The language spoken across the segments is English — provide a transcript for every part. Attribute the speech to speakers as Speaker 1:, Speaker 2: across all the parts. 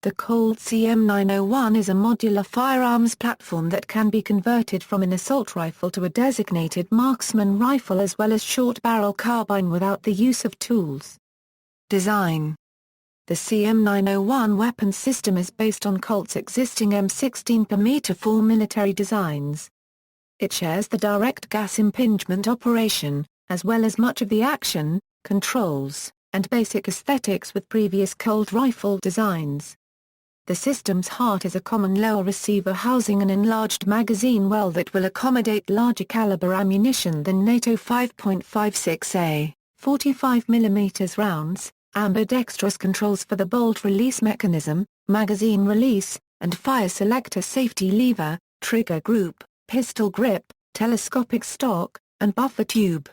Speaker 1: The Colt CM901 is a modular firearms platform that can be converted from an assault rifle to a designated marksman rifle as well as short-barrel carbine without the use of tools. Design. The CM901 weapons system is based on Colt's existing M16mm4 military designs. It shares the direct gas impingement operation, as well as much of the action, controls, and basic aesthetics with previous Colt rifle designs. The system's heart is a common lower receiver housing an enlarged magazine well that will accommodate larger caliber ammunition than NATO 5.56A, 45mm rounds, ambidextrous controls for the bolt release mechanism, magazine release, and fire selector safety lever, trigger group, pistol grip, telescopic stock, and buffer tube.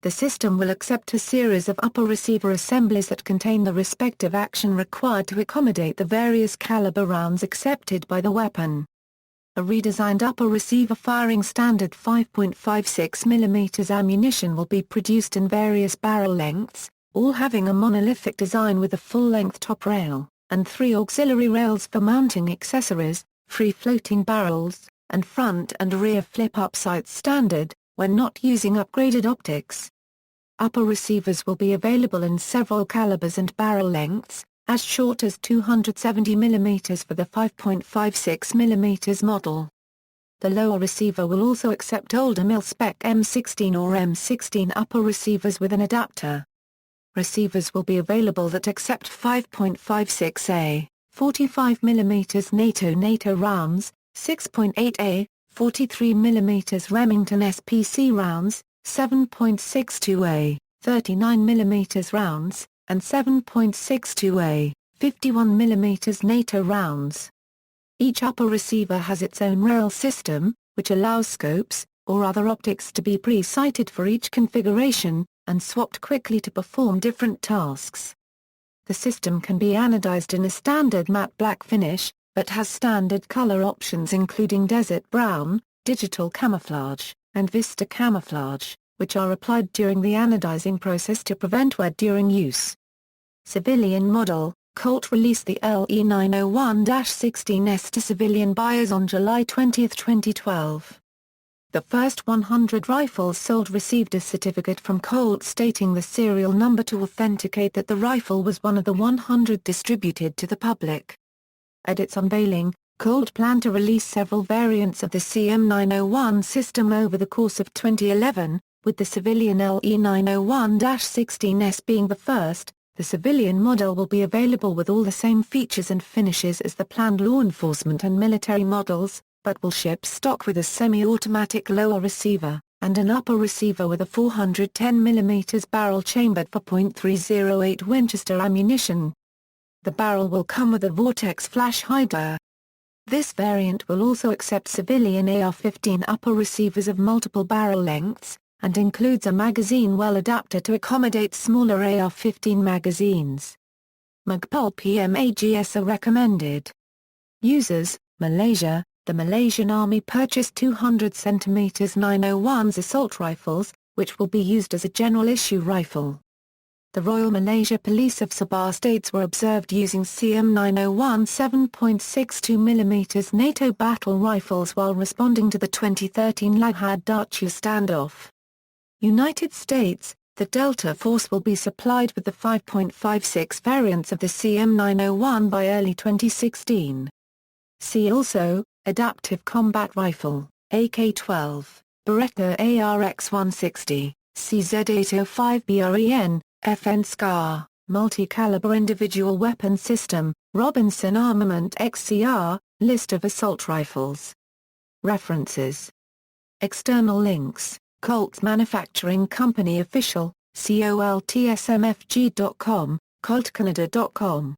Speaker 1: The system will accept a series of upper receiver assemblies that contain the respective action required to accommodate the various caliber rounds accepted by the weapon. A redesigned upper receiver firing standard 5.56mm ammunition will be produced in various barrel lengths, all having a monolithic design with a full-length top rail, and 3 auxiliary rails for mounting accessories, free-floating barrels, and front and rear flip-up sights standard, when not using upgraded optics. Upper receivers will be available in several calibers and barrel lengths, as short as 270mm for the 5.56mm model. The lower receiver will also accept older mil-spec M16 or M16 upper receivers with an adapter. Receivers will be available that accept 5.56A, 45mm NATO rounds, 6.8A, 43mm Remington SPC rounds, 7.62A, 39mm rounds, and 7.62A, 51mm NATO rounds. Each upper receiver has its own rail system, which allows scopes, or other optics to be pre-sighted for each configuration, and swapped quickly to perform different tasks. The system can be anodized in a standard matte black finish, but has standard color options including desert brown, digital camouflage, and Vista camouflage, which are applied during the anodizing process to prevent wear during use. Civilian model, Colt released the LE901-16S to civilian buyers on July 20, 2012. The first 100 rifles sold received a certificate from Colt stating the serial number to authenticate that the rifle was one of the 100 distributed to the public. At its unveiling, Colt planned to release several variants of the CM901 system over the course of 2011, with the civilian LE901-16S being the first. The civilian model will be available with all the same features and finishes as the planned law enforcement and military models, but will ship stock with a semi-automatic lower receiver, and an upper receiver with a 410mm barrel chambered for .308 Winchester ammunition. The barrel will come with a Vortex flash hider. This variant will also accept civilian AR-15 upper receivers of multiple barrel lengths, and includes a magazine well adapter to accommodate smaller AR-15 magazines. Magpul PMAGS are recommended. Users, Malaysia. The Malaysian Army purchased 200 cm 901s assault rifles, which will be used as a general issue rifle. The Royal Malaysia Police of Sabah states were observed using CM901 7.62mm NATO battle rifles while responding to the 2013 Lahad-Darchu standoff. United States, the Delta Force will be supplied with the 5.56 variants of the CM901 by early 2016. See also, Adaptive Combat Rifle, AK-12, Beretta ARX-160, CZ-805BREN, FN SCAR, Multi-Caliber Individual Weapon System, Robinson Armament XCR, List of assault rifles. References. External links, Colt's Manufacturing Company Official, coltsmfg.com, coltcanada.com.